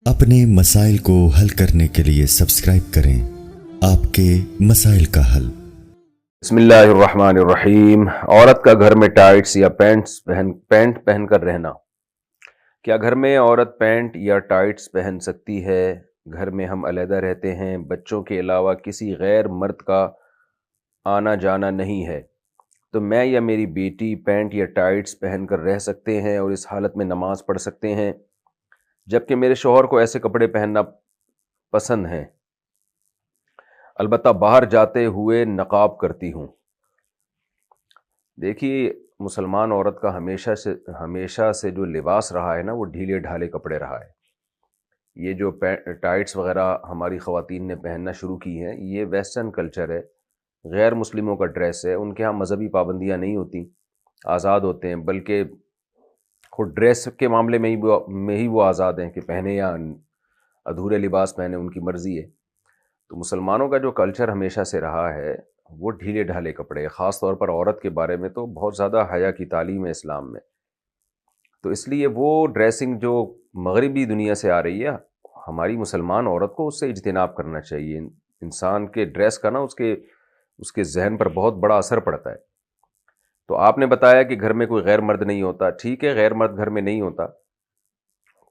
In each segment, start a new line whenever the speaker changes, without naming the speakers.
اپنے مسائل کو حل کرنے کے لیے سبسکرائب کریں آپ کے مسائل کا حل۔
بسم اللہ الرحمن الرحیم۔ عورت کا گھر میں ٹائٹس یا پینٹ پہن کر رہنا۔ کیا گھر میں عورت پینٹ یا ٹائٹس پہن سکتی ہے؟ گھر میں ہم علیحدہ رہتے ہیں، بچوں کے علاوہ کسی غیر مرد کا آنا جانا نہیں ہے، تو میں یا میری بیٹی پینٹ یا ٹائٹس پہن کر رہ سکتے ہیں اور اس حالت میں نماز پڑھ سکتے ہیں، جبکہ میرے شوہر کو ایسے کپڑے پہننا پسند ہیں، البتہ باہر جاتے ہوئے نقاب کرتی ہوں۔ دیکھیے، مسلمان عورت کا ہمیشہ سے جو لباس رہا ہے نا، وہ ڈھیلے ڈھالے کپڑے رہا ہے۔ یہ جو ٹائٹس وغیرہ ہماری خواتین نے پہننا شروع کی ہیں، یہ ویسٹرن کلچر ہے، غیر مسلموں کا ڈریس ہے۔ ان کے ہاں مذہبی پابندیاں نہیں ہوتی، آزاد ہوتے ہیں، بلکہ خود ڈریس کے معاملے میں ہی وہ آزاد ہیں کہ پہنے یا ادھورے لباس پہنے، ان کی مرضی ہے۔ تو مسلمانوں کا جو کلچر ہمیشہ سے رہا ہے وہ ڈھیلے ڈھالے کپڑے، خاص طور پر عورت کے بارے میں تو بہت زیادہ حیا کی تعلیم ہے اسلام میں۔ تو اس لیے وہ ڈریسنگ جو مغربی دنیا سے آ رہی ہے، ہماری مسلمان عورت کو اس سے اجتناب کرنا چاہیے۔ انسان کے ڈریس کا نا اس کے ذہن پر بہت بڑا اثر پڑتا ہے۔ تو آپ نے بتایا کہ گھر میں کوئی غیر مرد نہیں ہوتا، ٹھیک ہے، غیر مرد گھر میں نہیں ہوتا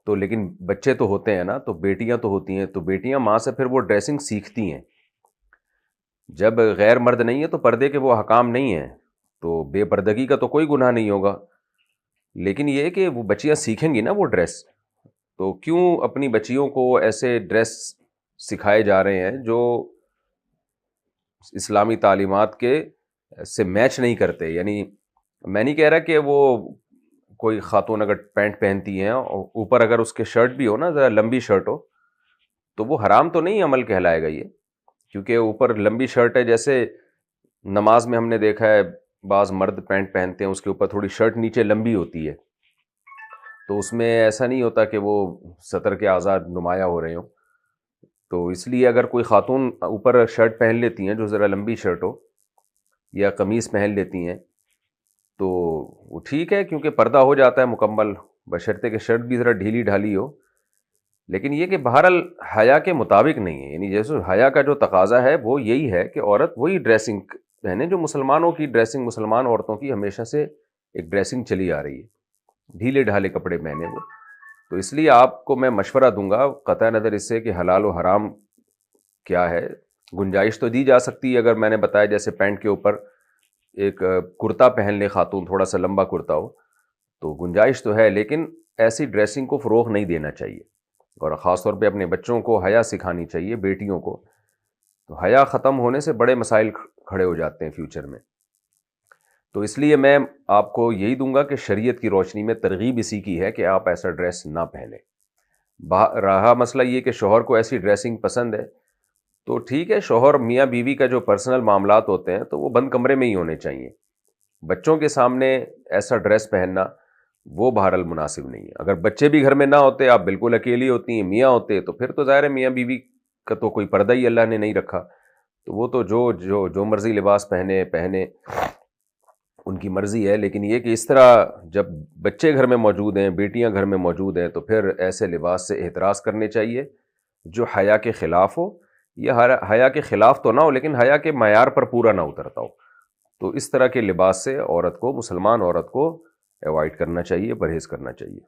تو لیکن بچے تو ہوتے ہیں نا، تو بیٹیاں تو ہوتی ہیں، تو بیٹیاں ماں سے پھر وہ ڈریسنگ سیکھتی ہیں۔ جب غیر مرد نہیں ہے تو پردے کے وہ احکام نہیں ہیں، تو بے پردگی کا تو کوئی گناہ نہیں ہوگا، لیکن یہ کہ وہ بچیاں سیکھیں گی نا وہ ڈریس، تو کیوں اپنی بچیوں کو ایسے ڈریس سکھائے جا رہے ہیں جو اسلامی تعلیمات کے سے میچ نہیں کرتے؟ یعنی میں نہیں کہہ رہا کہ وہ کوئی خاتون اگر پینٹ پہنتی ہیں اور اوپر اگر اس کے شرٹ بھی ہو نا، ذرا لمبی شرٹ ہو، تو وہ حرام تو نہیں عمل کہلائے گا یہ، کیونکہ اوپر لمبی شرٹ ہے۔ جیسے نماز میں ہم نے دیکھا ہے بعض مرد پینٹ پہنتے ہیں، اس کے اوپر تھوڑی شرٹ نیچے لمبی ہوتی ہے، تو اس میں ایسا نہیں ہوتا کہ وہ سطر کے اعضاء نمایاں ہو رہے ہوں۔ تو اس لیے اگر کوئی خاتون اوپر شرٹ پہن لیتی ہیں جو ذرا لمبی شرٹ ہو، یا قمیص پہن لیتی ہیں، تو وہ ٹھیک ہے، کیونکہ پردہ ہو جاتا ہے مکمل، بشرطے کہ شرٹ بھی ذرا ڈھیلی ڈھالی ہو۔ لیکن یہ کہ بہرحال حیا کے مطابق نہیں ہے، یعنی جیسے حیا کا جو تقاضا ہے وہ یہی ہے کہ عورت وہی ڈریسنگ پہنے جو مسلمانوں کی ڈریسنگ، مسلمان عورتوں کی ہمیشہ سے ایک ڈریسنگ چلی آ رہی ہے، ڈھیلے ڈھالے کپڑے پہنے وہ۔ تو اس لیے آپ کو میں مشورہ دوں گا، قطع نظر اس سے کہ حلال و حرام کیا ہے، گنجائش تو دی جا سکتی ہے، اگر میں نے بتایا جیسے پینٹ کے اوپر ایک کرتا پہن لے خاتون، تھوڑا سا لمبا کرتا ہو، تو گنجائش تو ہے، لیکن ایسی ڈریسنگ کو فروغ نہیں دینا چاہیے، اور خاص طور پہ اپنے بچوں کو حیا سکھانی چاہیے، بیٹیوں کو۔ تو حیا ختم ہونے سے بڑے مسائل کھڑے ہو جاتے ہیں فیوچر میں۔ تو اس لیے میں آپ کو یہی دوں گا کہ شریعت کی روشنی میں ترغیب اسی کی ہے کہ آپ ایسا ڈریس نہ پہنیں۔ رہا مسئلہ یہ کہ شوہر کو ایسی ڈریسنگ پسند ہے، تو ٹھیک ہے، شوہر میاں بیوی کا جو پرسنل معاملات ہوتے ہیں تو وہ بند کمرے میں ہی ہونے چاہیے۔ بچوں کے سامنے ایسا ڈریس پہننا وہ بہرحال مناسب نہیں ہے۔ اگر بچے بھی گھر میں نہ ہوتے، آپ بالکل اکیلی ہوتی ہیں، میاں ہوتے، تو پھر تو ظاہر ہے میاں بیوی کا تو کوئی پردہ ہی اللہ نے نہیں رکھا، تو وہ تو جو مرضی لباس پہنے ان کی مرضی ہے۔ لیکن یہ کہ اس طرح جب بچے گھر میں موجود ہیں، بیٹیاں گھر میں موجود ہیں، تو پھر ایسے لباس سے احتراز کرنے چاہیے جو حیا کے خلاف ہو، یا حیا کے خلاف تو نہ ہو لیکن حیا کے معیار پر پورا نہ اترتا ہو۔ تو اس طرح کے لباس سے مسلمان عورت کو ایوائڈ کرنا چاہیے، پرہیز کرنا چاہیے۔